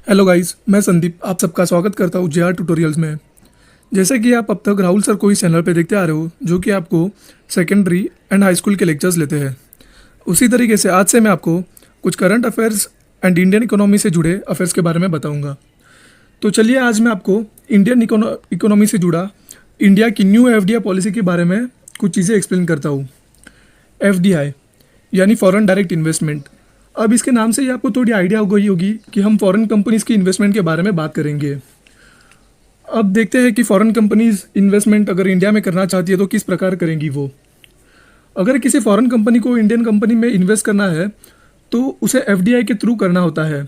Hello guys, मैं संदीप आप सबका स्वागत करता हूँ जेआर ट्यूटोरियल्स में। जैसे कि आप अब तक राहुल सर को इस चैनल पे देखते आ रहे हो, जो कि आपको सेकेंडरी एंड हाई स्कूल के लेक्चर्स लेते हैं। उसी तरीके से आज से मैं आपको कुछ current affairs and Indian economy से जुड़े अफेयर्स के बारे में बताऊँगा। तो चलिए आज मैं आपको इंडियन इकोनॉमी से जुड़ा इंडिया की न्यू एफडीआई पॉलिसी के बारे में कुछ चीज़ें एक्सप्लेन करता हूँ। एफडीआई यानी फॉरेन डायरेक्ट इन्वेस्टमेंट। अब इसके नाम से ही आपको थोड़ी आइडिया हो गई होगी कि हम फॉरेन कंपनीज़ की इन्वेस्टमेंट के बारे में बात करेंगे। अब देखते हैं कि फॉरेन कंपनीज़ इन्वेस्टमेंट अगर इंडिया में करना चाहती है तो किस प्रकार करेंगी वो। अगर किसी फॉरेन कंपनी को इंडियन कंपनी में इन्वेस्ट करना है तो उसे एफडीआई के थ्रू करना होता है,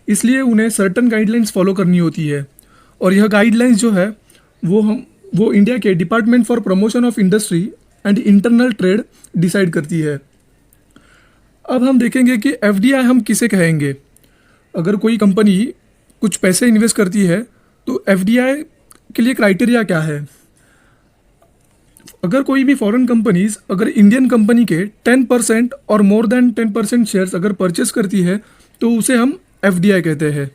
इसलिए उन्हें सर्टन गाइडलाइंस फॉलो करनी होती है। और यह गाइडलाइंस जो है वो इंडिया के department for promotion of industry and internal trade decide करती है। अब हम देखेंगे कि एफडीआई हम किसे कहेंगे। अगर कोई कंपनी कुछ पैसे इन्वेस्ट करती है तो एफडीआई के लिए क्राइटेरिया क्या है। अगर कोई भी फॉरेन कंपनीज अगर इंडियन कंपनी के 10% और मोर देन 10% शेयर्स अगर परचेस करती है तो उसे हम एफडीआई कहते हैं।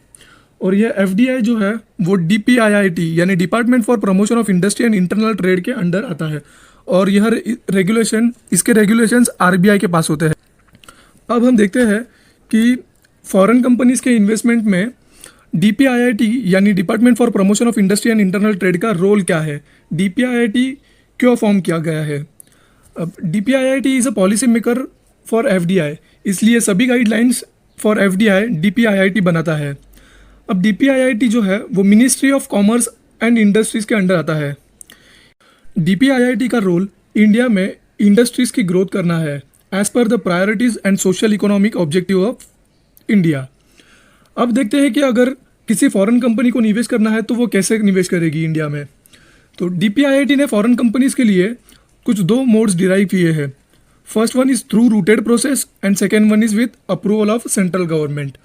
और यह एफडीआई जो है वो डीपीआईआईटी यानी department for promotion of industry and internal trade के अंडर आता है। और यह इसके रेगुलेशंस आरबीआई के पास होते हैं। अब हम देखते हैं कि फॉरेन कंपनीज़ के इन्वेस्टमेंट में डीपीआईआईटी यानी department for promotion of industry and internal trade का रोल क्या है, डीपीआईआईटी क्यों फॉर्म किया गया है। अब DPIIT is a policy maker for FDI, इसलिए सभी गाइडलाइंस फॉर एफडीआई डीपीआईआईटी बनाता है। अब डीपीआईआईटी जो है वो ministry of commerce and industries के अंडर आता है। डीपीआईआईटी का रोल इंडिया में इंडस्ट्रीज़ की ग्रोथ करना है as per the priorities and social economic objective of India. अब देखते हैं कि अगर किसी फॉरेन कंपनी को निवेश करना है तो वो कैसे निवेश करेगी इंडिया में। तो डीपीआईआईटी ने फॉरेन कंपनीज के लिए कुछ दो मोड्स डिराइव किए हैं। First one is through rooted process and second one is with approval of central government.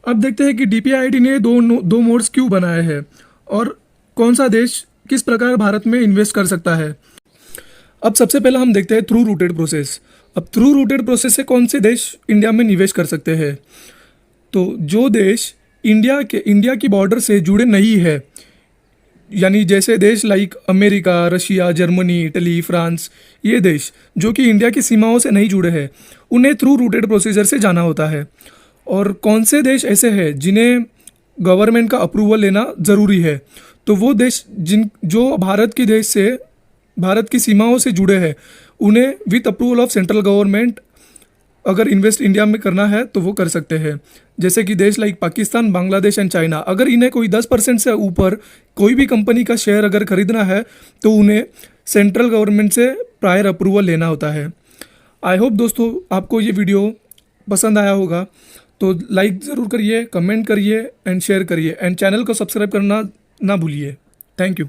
अब देखते हैं कि डीपीआईआईटी ने दो मोड्स क्यों बनाए हैं और कौन सा देश किस प्रकार भारत में इन्वेस्ट कर सकता है। अब सबसे पहला हम देखते हैं थ्रू रूटेड प्रोसेस। अब थ्रू रूटेड प्रोसेस से कौन से देश इंडिया में निवेश कर सकते हैं। तो जो देश इंडिया की बॉर्डर से जुड़े नहीं है, यानी जैसे देश like America, Russia, Germany, Italy, France, ये देश जो कि इंडिया की सीमाओं से नहीं जुड़े हैं, उन्हें थ्रू रूटेड प्रोसीजर से जाना होता है। और कौन से देश ऐसे हैं जिन्हें गवर्नमेंट का अप्रूवल लेना ज़रूरी है, तो वो देश जो भारत की सीमाओं से जुड़े हैं, उन्हें with approval of central government अगर इन्वेस्ट इंडिया में करना है तो वो कर सकते हैं। जैसे कि देश like Pakistan, Bangladesh and China, अगर इन्हें कोई 10% से ऊपर कोई भी कंपनी का शेयर अगर खरीदना है तो उन्हें सेंट्रल गवर्नमेंट से प्रायर अप्रूवल लेना होता है। आई होप दोस्तों आपको ये वीडियो पसंद आया होगा, तो लाइक ज़रूर करिए, कमेंट करिए एंड शेयर करिए एंड चैनल को सब्सक्राइब करना ना भूलिए। Thank you.